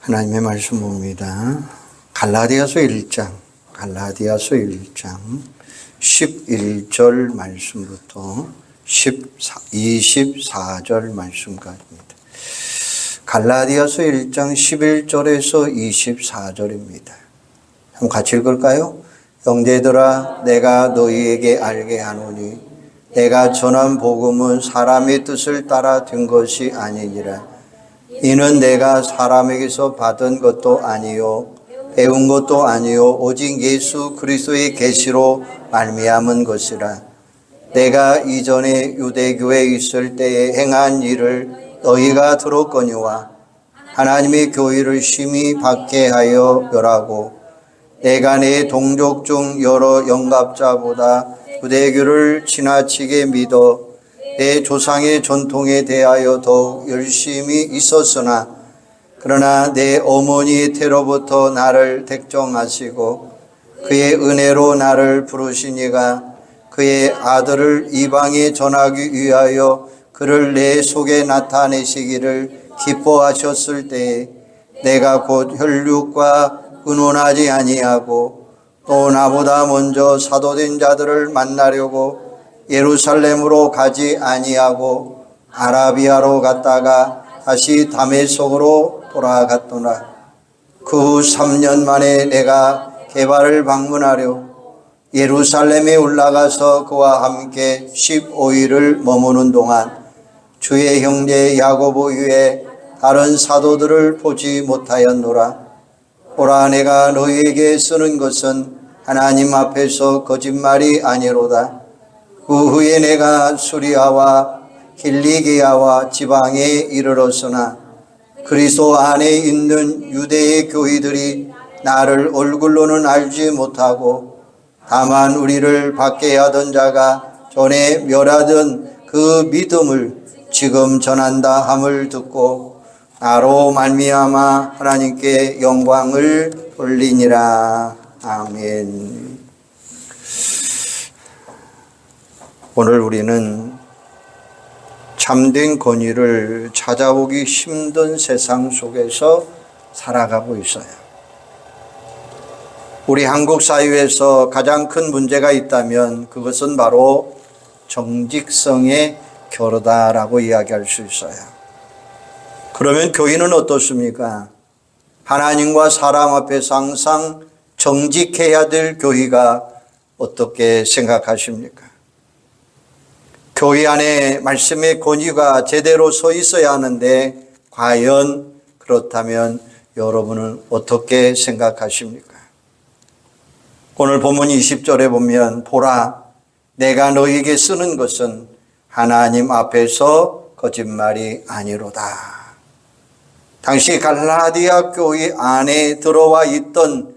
하나님의 말씀 봅니다. 갈라디아서 1장 11절 말씀부터 24절 말씀까지입니다. 갈라디아서 1장 11절에서 24절입니다. 한번 같이 읽을까요? 형제들아, 내가 너희에게 알게 하노니 내가 전한 복음은 사람의 뜻을 따라 된 것이 아니니라. 이는 내가 사람에게서 받은 것도 아니요 배운 것도 아니요 오직 예수 그리스도의 계시로 말미암은 것이라. 내가 이전에 유대교에 있을 때에 행한 일을 너희가 들었거니와 하나님의 교회를 심히 박해하여 멸하고 내가 내 동족 중 여러 영갑자보다 유대교를 지나치게 믿어 내 조상의 전통에 대하여 더욱 열심히 있었으나 그러나 내 어머니의 태로부터 나를 택정하시고 그의 은혜로 나를 부르시니가 그의 아들을 이방에 전하기 위하여 그를 내 속에 나타내시기를 기뻐하셨을 때에 내가 곧 혈육과 의논하지 아니하고 또 나보다 먼저 사도된 자들을 만나려고 예루살렘으로 가지 아니하고 아라비아로 갔다가 다시 다메섹으로 돌아갔더라. 그 후 3년 만에 내가 게바를 방문하려 예루살렘에 올라가서 그와 함께 15일을 머무는 동안 주의 형제 야고보 외에 다른 사도들을 보지 못하였노라. 보라, 내가 너희에게 쓰는 것은 하나님 앞에서 거짓말이 아니로다. 그 후에 내가 수리아와 길리기아와 지방에 이르렀으나 그리스도 안에 있는 유대의 교회들이 나를 얼굴로는 알지 못하고 다만 우리를 박해하던 자가 전에 멸하던 그 믿음을 지금 전한다 함을 듣고 나로 말미암아 하나님께 영광을 돌리니라. 아멘. 오늘 우리는 참된 권위를 찾아보기 힘든 세상 속에서 살아가고 있어요. 우리 한국 사회에서 가장 큰 문제가 있다면 그것은 바로 정직성의 결여다라고 이야기할 수 있어요. 그러면 교인은 어떻습니까? 하나님과 사람 앞에서 항상 정직해야 될 교회가 어떻게 생각하십니까? 교회 안에 말씀의 권위가 제대로 서 있어야 하는데 과연 그렇다면 여러분은 어떻게 생각하십니까? 오늘 본문 20절에 보면 보라, 내가 너희에게 쓰는 것은 하나님 앞에서 거짓말이 아니로다. 당시 갈라디아 교회 안에 들어와 있던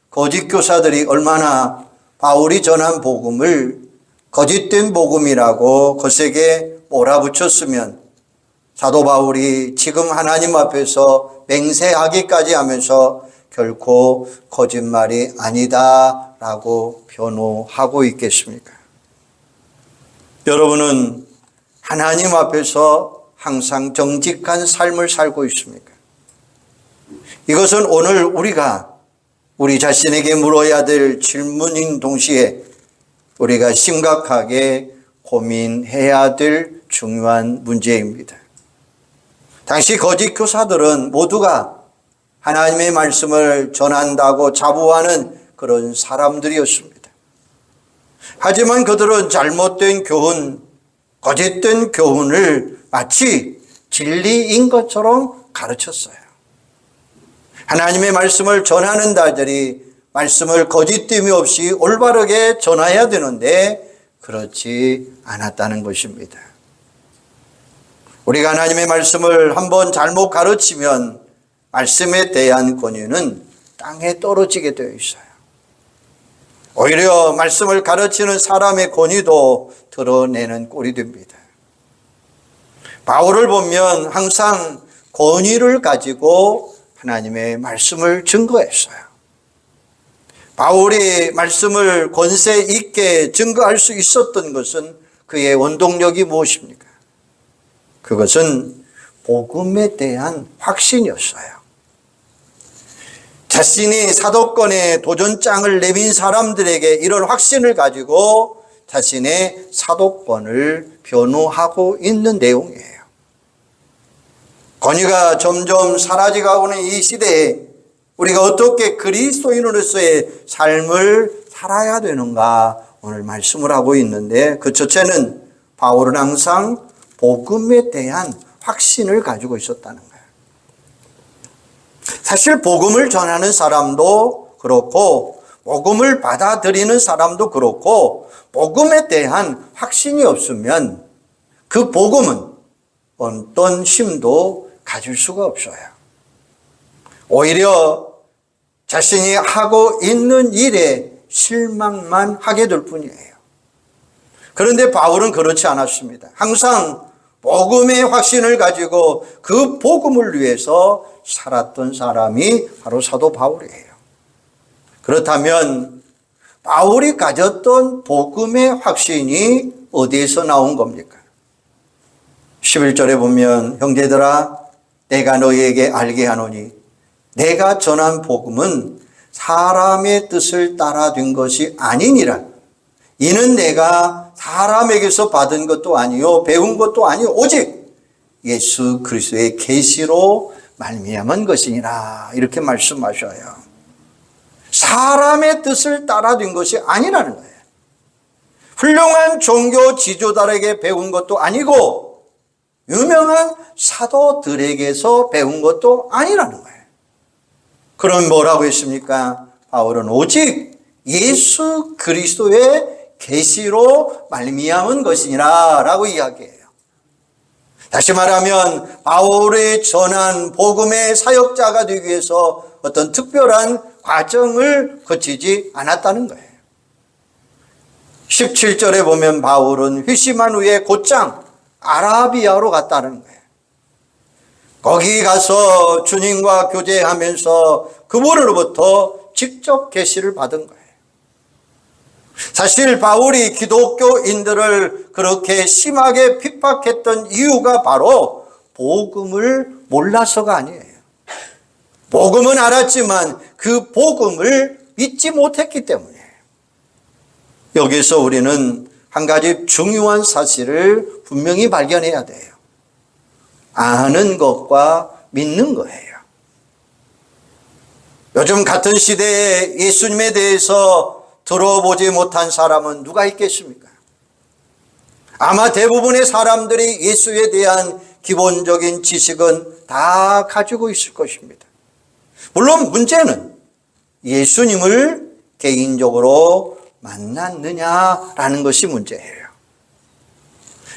거짓 교사들이 얼마나 바울이 전한 복음을 거짓된 복음이라고 거세게 몰아붙였으면 사도 바울이 지금 하나님 앞에서 맹세하기까지 하면서 결코 거짓말이 아니다라고 변호하고 있겠습니까? 여러분은 하나님 앞에서 항상 정직한 삶을 살고 있습니까? 이것은 오늘 우리가 우리 자신에게 물어야 될 질문인 동시에 우리가 심각하게 고민해야 될 중요한 문제입니다. 당시 거짓 교사들은 모두가 하나님의 말씀을 전한다고 자부하는 그런 사람들이었습니다. 하지만 그들은 잘못된 교훈, 거짓된 교훈을 마치 진리인 것처럼 가르쳤어요. 하나님의 말씀을 전하는 자들이 말씀을 거짓됨이 없이 올바르게 전해야 되는데 그렇지 않았다는 것입니다. 우리가 하나님의 말씀을 한번 잘못 가르치면 말씀에 대한 권위는 땅에 떨어지게 되어 있어요. 오히려 말씀을 가르치는 사람의 권위도 드러내는 꼴이 됩니다. 바울을 보면 항상 권위를 가지고 하나님의 말씀을 증거했어요. 바울이 말씀을 권세 있게 증거할 수 있었던 것은 그의 원동력이 무엇입니까? 그것은 복음에 대한 확신이었어요. 자신이 사도권에 도전장을 내민 사람들에게 이런 확신을 가지고 자신의 사도권을 변호하고 있는 내용이에요. 권위가 점점 사라져가고 있는 이 시대에 우리가 어떻게 그리스도인으로서의 삶을 살아야 되는가 오늘 말씀을 하고 있는데, 그 첫째는 바울은 항상 복음에 대한 확신을 가지고 있었다는 거예요. 사실 복음을 전하는 사람도 그렇고 복음을 받아들이는 사람도 그렇고 복음에 대한 확신이 없으면 그 복음은 어떤 힘도 가질 수가 없어요. 오히려 자신이 하고 있는 일에 실망만 하게 될 뿐이에요. 그런데 바울은 그렇지 않았습니다. 항상 복음의 확신을 가지고 그 복음을 위해서 살았던 사람이 바로 사도 바울이에요. 그렇다면 바울이 가졌던 복음의 확신이 어디에서 나온 겁니까? 11절에 보면 형제들아 내가 너희에게 알게 하노니 내가 전한 복음은 사람의 뜻을 따라 된 것이 아니니라. 이는 내가 사람에게서 받은 것도 아니요 배운 것도 아니요 오직 예수 그리스도의 계시로 말미암은 것이니라. 이렇게 말씀하셔요. 사람의 뜻을 따라 된 것이 아니라는 거예요. 훌륭한 종교 지도자에게 배운 것도 아니고 유명한 사도들에게서 배운 것도 아니라는 거예요. 그럼 뭐라고 했습니까? 바울은 오직 예수 그리스도의 계시로 말미암은 것이니라 라고 이야기해요. 다시 말하면 바울이 전한 복음의 사역자가 되기 위해서 어떤 특별한 과정을 거치지 않았다는 거예요. 17절에 보면 바울은 회심한 후에 곧장 아라비아로 갔다는 거예요. 거기 가서 주님과 교제하면서 그분으로부터 직접 계시를 받은 거예요. 사실 바울이 기독교인들을 그렇게 심하게 핍박했던 이유가 바로 복음을 몰라서가 아니에요. 복음은 알았지만 그 복음을 믿지 못했기 때문이에요. 여기서 우리는 한 가지 중요한 사실을 분명히 발견해야 돼요. 아는 것과 믿는 거예요. 요즘 같은 시대에 예수님에 대해서 들어보지 못한 사람은 누가 있겠습니까? 아마 대부분의 사람들이 예수에 대한 기본적인 지식은 다 가지고 있을 것입니다. 물론 문제는 예수님을 개인적으로 만났느냐라는 것이 문제예요.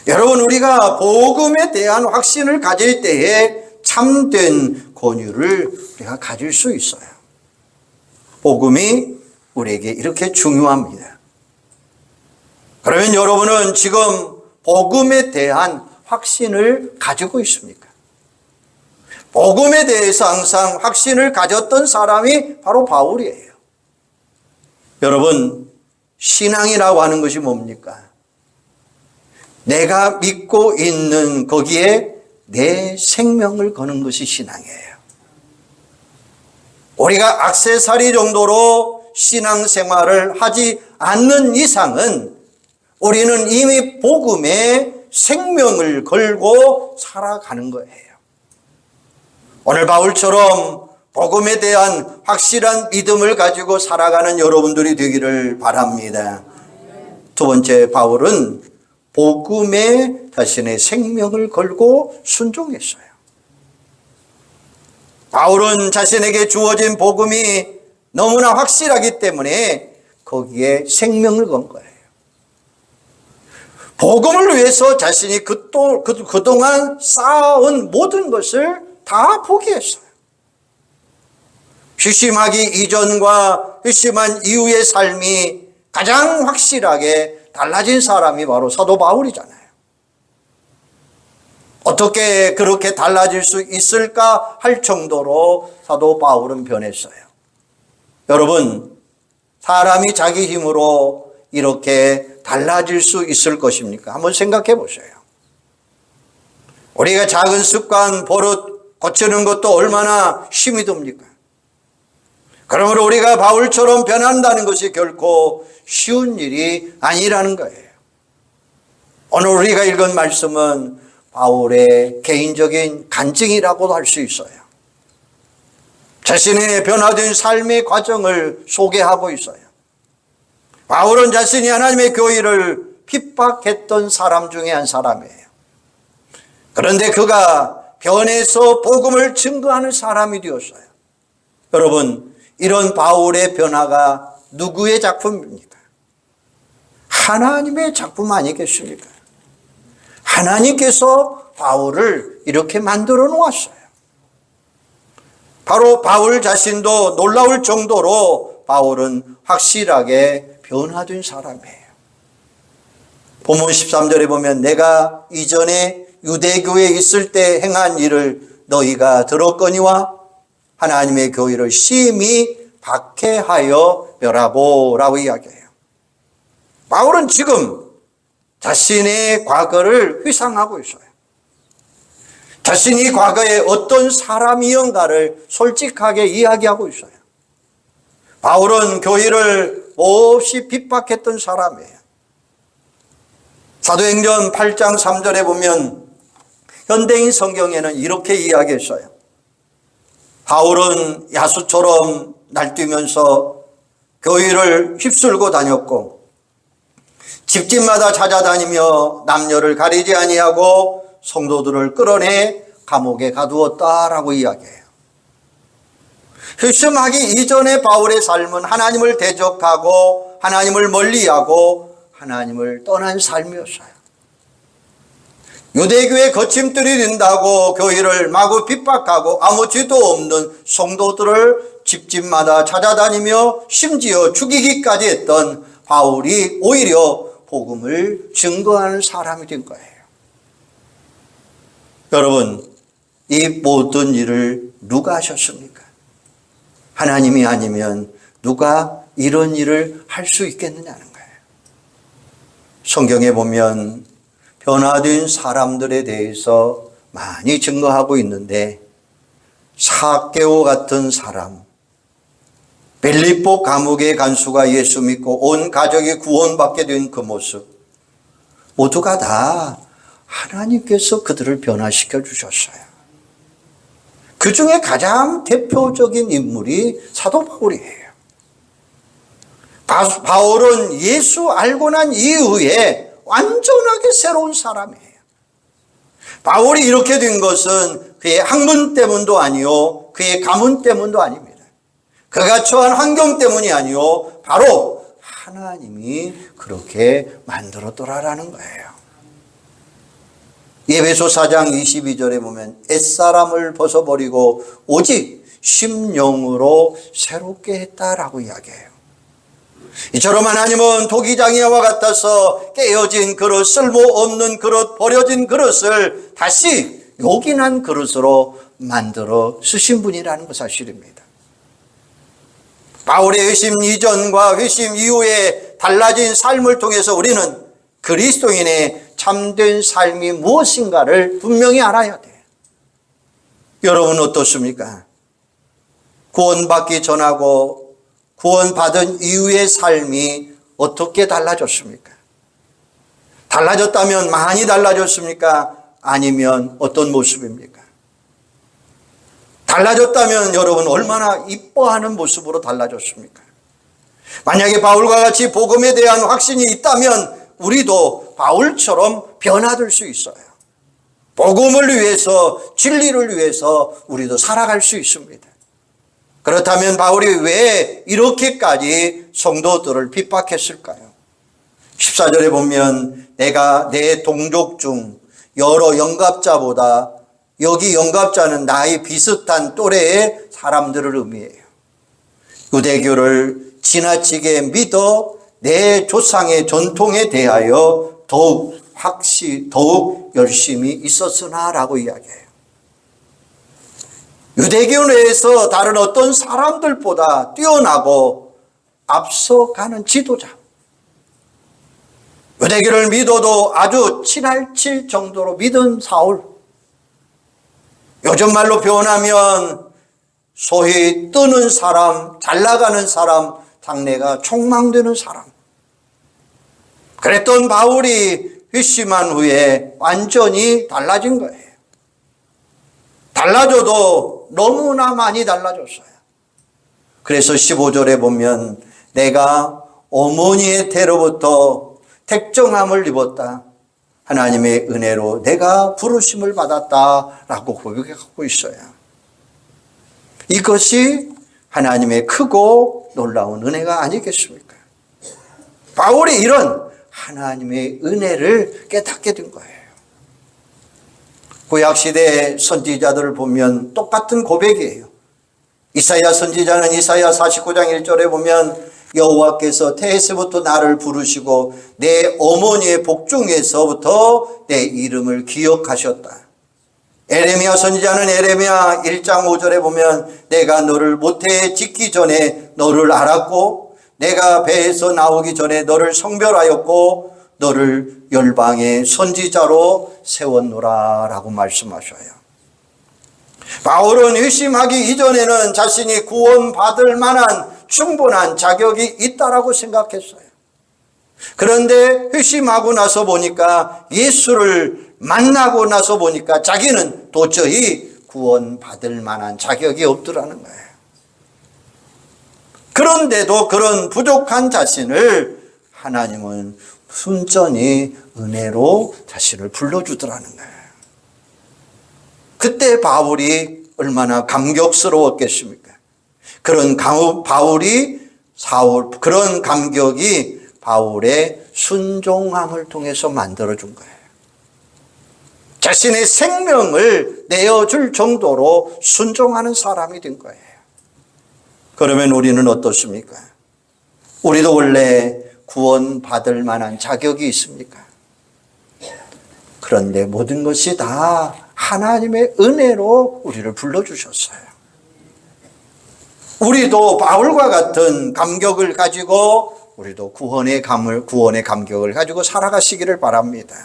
여러분, 우리가 복음에 대한 확신을 가질 때에 참된 권유를 우리가 가질 수 있어요. 복음이 우리에게 이렇게 중요합니다. 그러면 여러분은 지금 복음에 대한 확신을 가지고 있습니까? 복음에 대해서 항상 확신을 가졌던 사람이 바로 바울이에요. 여러분, 신앙이라고 하는 것이 뭡니까? 내가 믿고 있는 거기에 내 생명을 거는 것이 신앙이에요. 우리가 액세서리 정도로 신앙생활을 하지 않는 이상은 우리는 이미 복음에 생명을 걸고 살아가는 거예요. 오늘 바울처럼 복음에 대한 확실한 믿음을 가지고 살아가는 여러분들이 되기를 바랍니다. 두 번째, 바울은 복음에 자신의 생명을 걸고 순종했어요. 바울은 자신에게 주어진 복음이 너무나 확실하기 때문에 거기에 생명을 건 거예요. 복음을 위해서 자신이 그동안 쌓아온 모든 것을 다 포기했어요. 회심하기 이전과 회심한 이후의 삶이 가장 확실하게 달라진 사람이 바로 사도 바울이잖아요. 어떻게 그렇게 달라질 수 있을까 할 정도로 사도 바울은 변했어요. 여러분, 사람이 자기 힘으로 이렇게 달라질 수 있을 것입니까? 한번 생각해 보세요. 우리가 작은 습관, 버릇 고치는 것도 얼마나 힘이 듭니까? 그러므로 우리가 바울처럼 변한다는 것이 결코 쉬운 일이 아니라는 거예요. 오늘 우리가 읽은 말씀은 바울의 개인적인 간증이라고도 할 수 있어요. 자신의 변화된 삶의 과정을 소개하고 있어요. 바울은 자신이 하나님의 교회를 핍박했던 사람 중에 한 사람이에요. 그런데 그가 변해서 복음을 증거하는 사람이 되었어요. 여러분, 이런 바울의 변화가 누구의 작품입니까? 하나님의 작품 아니겠습니까? 하나님께서 바울을 이렇게 만들어 놓았어요. 바로 바울 자신도 놀라울 정도로 바울은 확실하게 변화된 사람이에요. 본문 13절에 보면 내가 이전에 유대교에 있을 때 행한 일을 너희가 들었거니와 하나님의 교회를 심히 박해하여 멸하보라고 이야기해요. 바울은 지금 자신의 과거를 회상하고 있어요. 자신이 과거에 어떤 사람이었는가를 솔직하게 이야기하고 있어요. 바울은 교회를 몹시 핍박했던 사람이에요. 사도행전 8장 3절에 보면 현대인 성경에는 이렇게 이야기했어요. 바울은 야수처럼 날뛰면서 교회를 휩쓸고 다녔고 집집마다 찾아다니며 남녀를 가리지 아니하고 성도들을 끌어내 감옥에 가두었다라고 이야기해요. 휘심하기 이전의 바울의 삶은 하나님을 대적하고 하나님을 멀리하고 하나님을 떠난 삶이었어요. 유대교의 거침들이 된다고 교회를 마구 핍박하고 아무 죄도 없는 성도들을 집집마다 찾아다니며 심지어 죽이기까지 했던 바울이 오히려 복음을 증거하는 사람이 된 거예요. 여러분, 이 모든 일을 누가 하셨습니까? 하나님이 아니면 누가 이런 일을 할 수 있겠느냐는 거예요. 성경에 보면 변화된 사람들에 대해서 많이 증거하고 있는데 사개오 같은 사람, 빌립보 감옥의 간수가 예수 믿고 온 가족이 구원받게 된 그 모습, 모두가 다 하나님께서 그들을 변화시켜 주셨어요. 그 중에 가장 대표적인 인물이 사도 바울이에요. 바울은 예수 알고 난 이후에 완전하게 새로운 사람이에요. 바울이 이렇게 된 것은 그의 학문 때문도 아니요, 그의 가문 때문도 아닙니다. 그가 처한 환경 때문이 아니요, 바로 하나님이 그렇게 만들었더라라는 거예요. 에베소 4장 22절에 보면 옛사람을 벗어버리고 오직 심령으로 새롭게 했다라고 이야기해요. 이처럼 하나님은 도기장이와 같아서 깨어진 그릇, 쓸모없는 그릇, 버려진 그릇을 다시 요긴한 그릇으로 만들어 쓰신 분이라는 것 사실입니다. 바울의 회심 이전과 회심 이후에 달라진 삶을 통해서 우리는 그리스도인의 참된 삶이 무엇인가를 분명히 알아야 돼요. 여러분 어떻습니까? 구원받기 전하고 구원받은 이후의 삶이 어떻게 달라졌습니까? 달라졌다면 많이 달라졌습니까? 아니면 어떤 모습입니까? 달라졌다면 여러분 얼마나 이뻐하는 모습으로 달라졌습니까? 만약에 바울과 같이 복음에 대한 확신이 있다면 우리도 바울처럼 변화될 수 있어요. 복음을 위해서, 진리를 위해서 우리도 살아갈 수 있습니다. 그렇다면 바울이 왜 이렇게까지 성도들을 핍박했을까요? 14절에 보면 내가 내 동족 중 여러 영갑자보다, 여기 영갑자는 나이 비슷한 또래의 사람들을 의미해요. 유대교를 지나치게 믿어 내 조상의 전통에 대하여 더욱 열심히 있었으나라고 이야기해요. 유대교 내에서 다른 어떤 사람들보다 뛰어나고 앞서가는 지도자. 유대교를 믿어도 아주 친할칠 정도로 믿은 사울. 요즘 말로 표현하면 소위 뜨는 사람, 잘 나가는 사람, 장래가 촉망되는 사람. 그랬던 바울이 회심한 후에 완전히 달라진 거예요. 달라져도 너무나 많이 달라졌어요. 그래서 15절에 보면 내가 어머니의 태로부터 택정함을 입었다. 하나님의 은혜로 내가 부르심을 받았다라고 고백하고 있어요. 이것이 하나님의 크고 놀라운 은혜가 아니겠습니까? 바울이 이런 하나님의 은혜를 깨닫게 된 거예요. 구약시대 선지자들을 보면 똑같은 고백이에요. 이사야 선지자는 이사야 49장 1절에 보면 여호와께서 태에서부터 나를 부르시고 내 어머니의 복중에서부터 내 이름을 기억하셨다. 에레미야 선지자는 에레미야 1장 5절에 보면 내가 너를 모태에 짓기 전에 너를 알았고 내가 배에서 나오기 전에 너를 성별하였고 너를 열방의 선지자로 세웠노라 라고 말씀하셔요. 바울은 회심하기 이전에는 자신이 구원받을 만한 충분한 자격이 있다라고 생각했어요. 그런데 회심하고 나서 보니까 예수를 만나고 나서 보니까 자기는 도저히 구원받을 만한 자격이 없더라는 거예요. 그런데도 그런 부족한 자신을 하나님은 순전히 은혜로 자신을 불러주더라는 거예요. 그때 바울이 얼마나 감격스러웠겠습니까? 그런 그런 감격이 바울의 순종함을 통해서 만들어준 거예요. 자신의 생명을 내어줄 정도로 순종하는 사람이 된 거예요. 그러면 우리는 어떻습니까? 우리도 원래 구원받을 만한 자격이 있습니까? 그런데 모든 것이 다 하나님의 은혜로 우리를 불러주셨어요. 우리도 바울과 같은 감격을 가지고 우리도 구원의 감격을 가지고 살아가시기를 바랍니다.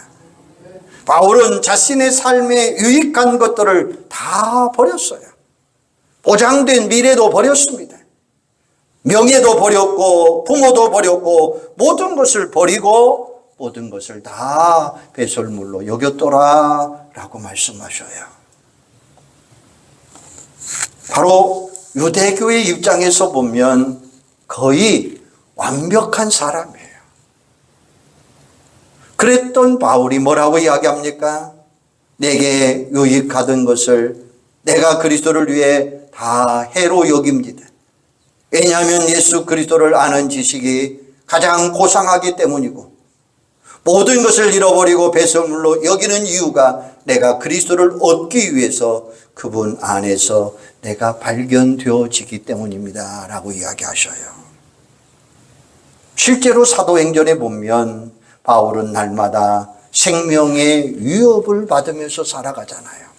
바울은 자신의 삶에 유익한 것들을 다 버렸어요. 보장된 미래도 버렸습니다. 명예도 버렸고 부모도 버렸고 모든 것을 버리고 모든 것을 다 배설물로 여겼더라 라고 말씀하셔요. 바로 유대교의 입장에서 보면 거의 완벽한 사람이에요. 그랬던 바울이 뭐라고 이야기합니까? 내게 유익하던 것을 내가 그리스도를 위해 다 해로 여깁니다. 왜냐하면 예수 그리스도를 아는 지식이 가장 고상하기 때문이고 모든 것을 잃어버리고 배설물로 여기는 이유가 내가 그리스도를 얻기 위해서 그분 안에서 내가 발견되어지기 때문입니다 라고 이야기하셔요. 실제로 사도행전에 보면 바울은 날마다 생명의 위협을 받으면서 살아가잖아요.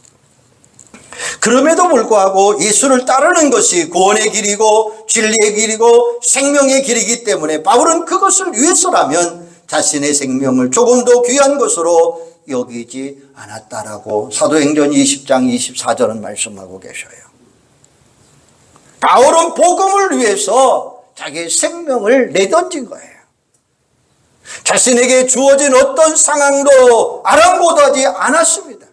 그럼에도 불구하고 예수를 따르는 것이 구원의 길이고 진리의 길이고 생명의 길이기 때문에 바울은 그것을 위해서라면 자신의 생명을 조금 더 귀한 것으로 여기지 않았다라고 사도행전 20장 24절은 말씀하고 계셔요. 바울은 복음을 위해서 자기의 생명을 내던진 거예요. 자신에게 주어진 어떤 상황도 아랑곳하지 않았습니다.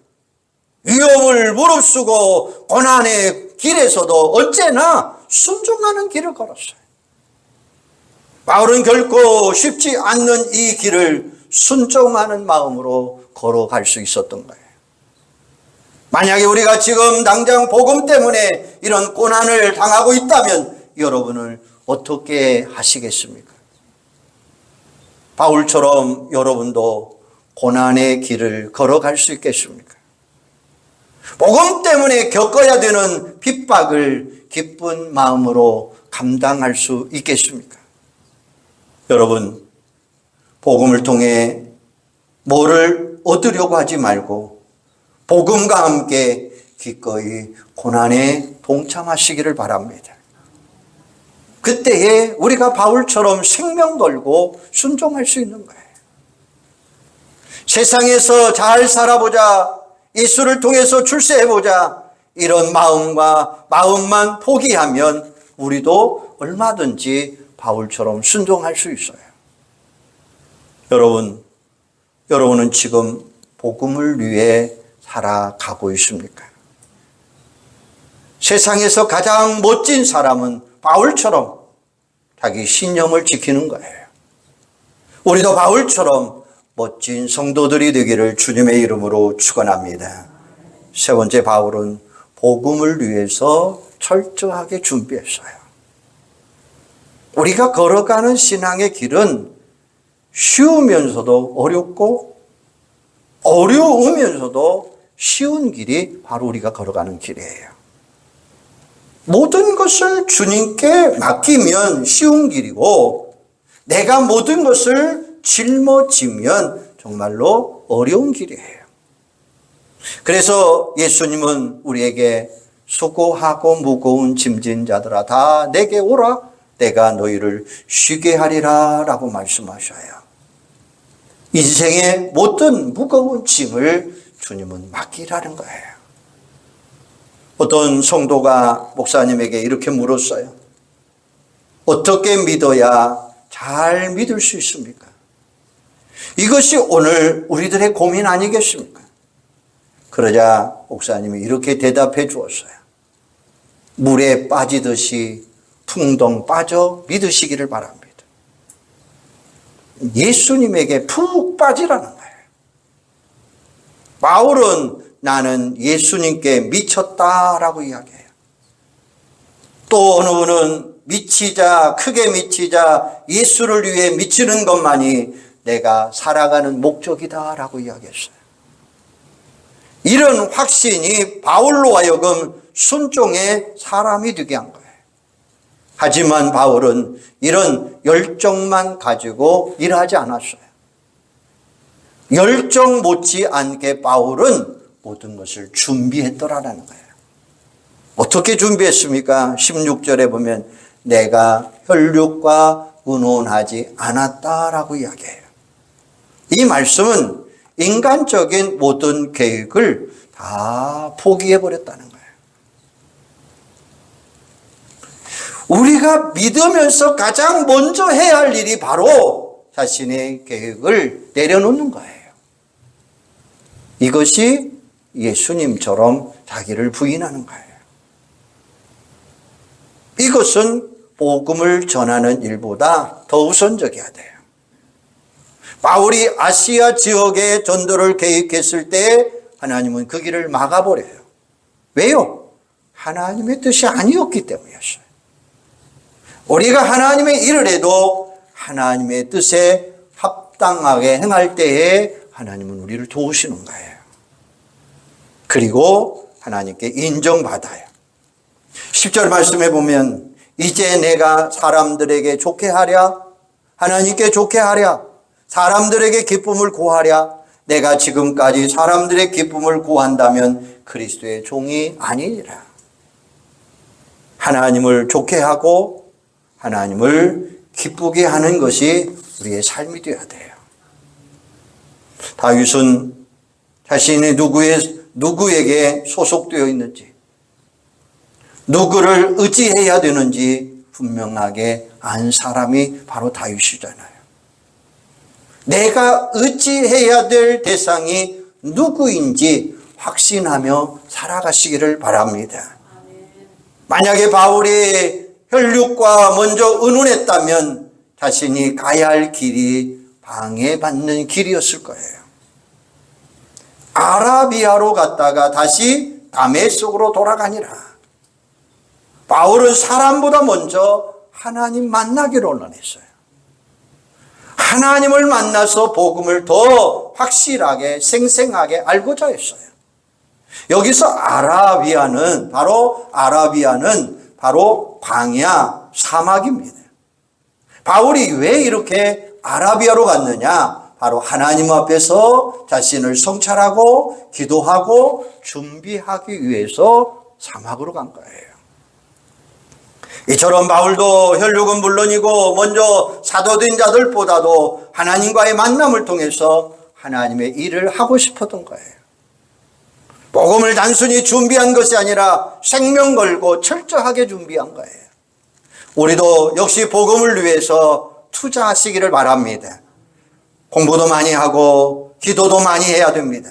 위험을 무릅쓰고 고난의 길에서도 언제나 순종하는 길을 걸었어요. 바울은 결코 쉽지 않는 이 길을 순종하는 마음으로 걸어갈 수 있었던 거예요. 만약에 우리가 지금 당장 복음 때문에 이런 고난을 당하고 있다면 여러분을 어떻게 하시겠습니까? 바울처럼 여러분도 고난의 길을 걸어갈 수 있겠습니까? 복음 때문에 겪어야 되는 핍박을 기쁜 마음으로 감당할 수 있겠습니까? 여러분, 복음을 통해 뭐를 얻으려고 하지 말고 복음과 함께 기꺼이 고난에 동참하시기를 바랍니다. 그때에 우리가 바울처럼 생명 걸고 순종할 수 있는 거예요. 세상에서 잘 살아보자, 예수를 통해서 출세해보자, 이런 마음만 포기하면 우리도 얼마든지 바울처럼 순종할 수 있어요. 여러분은 지금 복음을 위해 살아가고 있습니까? 세상에서 가장 멋진 사람은 바울처럼 자기 신념을 지키는 거예요. 우리도 바울처럼 멋진 성도들이 되기를 주님의 이름으로 축원합니다. 세 번째, 바울은 복음을 위해서 철저하게 준비했어요. 우리가 걸어가는 신앙의 길은 쉬우면서도 어렵고 어려우면서도 쉬운 길이 바로 우리가 걸어가는 길이에요. 모든 것을 주님께 맡기면 쉬운 길이고, 내가 모든 것을 짊어지면 정말로 어려운 길이에요. 그래서 예수님은 우리에게 수고하고 무거운 짐진 자들아 다 내게 오라, 내가 너희를 쉬게 하리라 라고 말씀하셔요. 인생의 모든 무거운 짐을 주님은 맡기라는 거예요. 어떤 성도가 목사님에게 이렇게 물었어요. 어떻게 믿어야 잘 믿을 수 있습니까? 이것이 오늘 우리들의 고민 아니겠습니까? 그러자 목사님이 이렇게 대답해 주었어요. 물에 빠지듯이 풍덩 빠져 믿으시기를 바랍니다. 예수님에게 푹 빠지라는 거예요. 바울은 나는 예수님께 미쳤다라고 이야기해요. 또 어느 분은 크게 미치자 예수를 위해 미치는 것만이 내가 살아가는 목적이다라고 이야기했어요. 이런 확신이 바울로 하여금 순종의 사람이 되게 한 거예요. 하지만 바울은 이런 열정만 가지고 일하지 않았어요. 열정 못지않게 바울은 모든 것을 준비했더라라는 거예요. 어떻게 준비했습니까? 16절에 보면 내가 혈육과 의논하지 않았다라고 이야기해요. 이 말씀은 인간적인 모든 계획을 다 포기해버렸다는 거예요. 우리가 믿으면서 가장 먼저 해야 할 일이 바로 자신의 계획을 내려놓는 거예요. 이것이 예수님처럼 자기를 부인하는 거예요. 이것은 복음을 전하는 일보다 더 우선적이어야 돼요. 바울이 아시아 지역의 전도를 계획했을 때 하나님은 그 길을 막아버려요. 왜요? 하나님의 뜻이 아니었기 때문이었어요. 우리가 하나님의 일을 해도 하나님의 뜻에 합당하게 행할 때에 하나님은 우리를 도우시는 거예요. 그리고 하나님께 인정받아요. 10절 말씀해 보면 이제 내가 사람들에게 좋게 하랴, 하나님께 좋게 하랴, 사람들에게 기쁨을 구하랴. 내가 지금까지 사람들의 기쁨을 구한다면 그리스도의 종이 아니니라. 하나님을 좋게 하고 하나님을 기쁘게 하는 것이 우리의 삶이 되어야 돼요. 다윗은 자신이 누구에게 소속되어 있는지, 누구를 의지해야 되는지 분명하게 안 사람이 바로 다윗이잖아요. 내가 의지해야 될 대상이 누구인지 확신하며 살아가시기를 바랍니다. 만약에 바울이 혈육과 먼저 의논했다면 자신이 가야 할 길이 방해받는 길이었을 거예요. 아라비아로 갔다가 다시 다메섹으로 돌아가니라. 바울은 사람보다 먼저 하나님 만나기를 원했어요. 하나님을 만나서 복음을 더 확실하게 생생하게 알고자 했어요. 여기서 아라비아는 바로 광야, 사막입니다. 바울이 왜 이렇게 아라비아로 갔느냐? 바로 하나님 앞에서 자신을 성찰하고 기도하고 준비하기 위해서 사막으로 간 거예요. 이처럼 바울도 혈육은 물론이고 먼저 사도된 자들보다도 하나님과의 만남을 통해서 하나님의 일을 하고 싶었던 거예요. 복음을 단순히 준비한 것이 아니라 생명 걸고 철저하게 준비한 거예요. 우리도 역시 복음을 위해서 투자하시기를 바랍니다. 공부도 많이 하고 기도도 많이 해야 됩니다.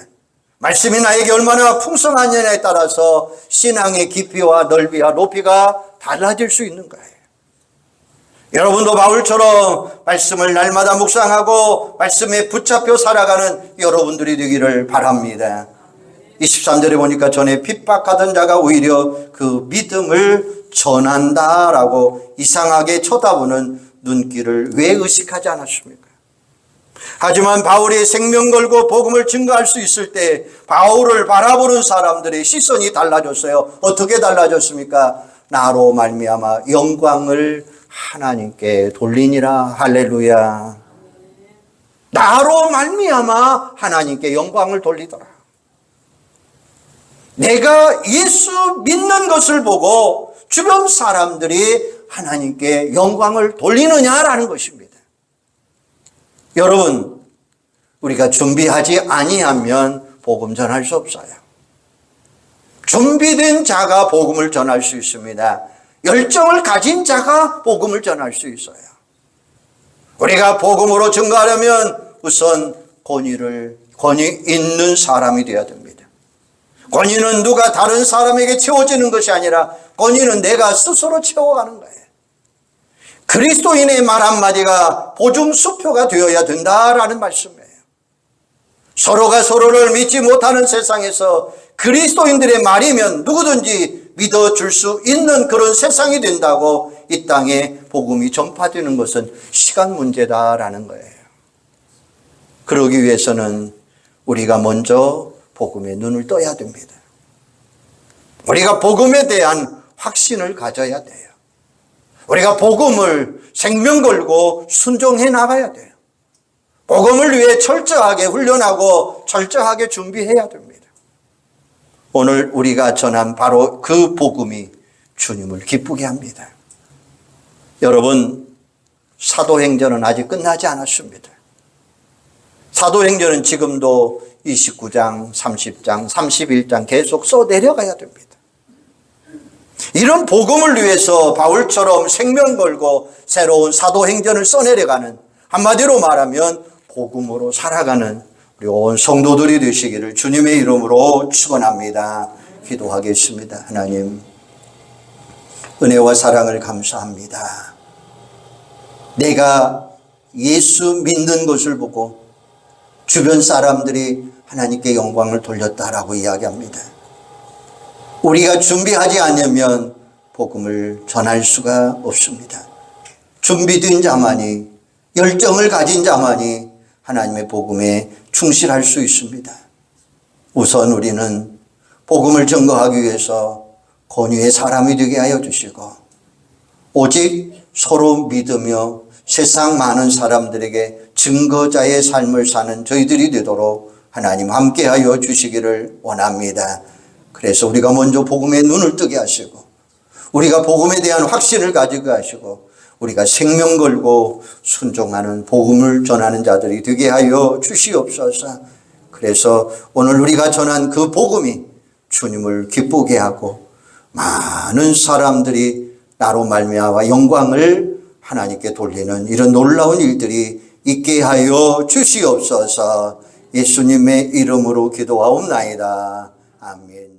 말씀이 나에게 얼마나 풍성하냐에 따라서 신앙의 깊이와 넓이와 높이가 달라질 수 있는 거예요. 여러분도 바울처럼 말씀을 날마다 묵상하고 말씀에 붙잡혀 살아가는 여러분들이 되기를 바랍니다. 23절에 보니까 전에 핍박하던 자가 오히려 그 믿음을 전한다라고 이상하게 쳐다보는 눈길을 왜 의식하지 않았습니까? 하지만 바울이 생명 걸고 복음을 증거할 수 있을 때 바울을 바라보는 사람들의 시선이 달라졌어요. 어떻게 달라졌습니까? 나로 말미암아 영광을 하나님께 돌리니라. 할렐루야. 나로 말미암아 하나님께 영광을 돌리더라. 내가 예수 믿는 것을 보고 주변 사람들이 하나님께 영광을 돌리느냐라는 것입니다. 여러분, 우리가 준비하지 아니하면 복음 전할 수 없어요. 준비된 자가 복음을 전할 수 있습니다. 열정을 가진 자가 복음을 전할 수 있어요. 우리가 복음으로 증거하려면 우선 권위 있는 사람이 되어야 됩니다. 권위는 누가 다른 사람에게 채워지는 것이 아니라 권위는 내가 스스로 채워가는 거예요. 그리스도인의 말 한마디가 보증수표가 되어야 된다라는 말씀이에요. 서로가 서로를 믿지 못하는 세상에서 그리스도인들의 말이면 누구든지 믿어줄 수 있는 그런 세상이 된다고 이 땅에 복음이 전파되는 것은 시간 문제다라는 거예요. 그러기 위해서는 우리가 먼저 복음에 눈을 떠야 됩니다. 우리가 복음에 대한 확신을 가져야 돼요. 우리가 복음을 생명 걸고 순종해 나가야 돼요. 복음을 위해 철저하게 훈련하고 철저하게 준비해야 됩니다. 오늘 우리가 전한 바로 그 복음이 주님을 기쁘게 합니다. 여러분, 사도행전은 아직 끝나지 않았습니다. 사도행전은 지금도 29장, 30장, 31장 계속 써 내려가야 됩니다. 이런 복음을 위해서 바울처럼 생명 걸고 새로운 사도행전을 써내려가는, 한마디로 말하면 복음으로 살아가는 우리 온 성도들이 되시기를 주님의 이름으로 축원합니다. 기도하겠습니다. 하나님, 은혜와 사랑을 감사합니다. 내가 예수 믿는 것을 보고 주변 사람들이 하나님께 영광을 돌렸다라고 이야기합니다. 우리가 준비하지 않으면 복음을 전할 수가 없습니다. 준비된 자만이, 열정을 가진 자만이 하나님의 복음에 충실할 수 있습니다. 우선 우리는 복음을 증거하기 위해서 권위의 사람이 되게 하여 주시고 오직 서로 믿으며 세상 많은 사람들에게 증거자의 삶을 사는 저희들이 되도록 하나님 함께하여 주시기를 원합니다. 그래서 우리가 먼저 복음에 눈을 뜨게 하시고 우리가 복음에 대한 확신을 가지게 하시고 우리가 생명 걸고 순종하는 복음을 전하는 자들이 되게 하여 주시옵소서. 그래서 오늘 우리가 전한 그 복음이 주님을 기쁘게 하고 많은 사람들이 나로 말미암아 영광을 하나님께 돌리는 이런 놀라운 일들이 있게 하여 주시옵소서. 예수님의 이름으로 기도하옵나이다. 아멘.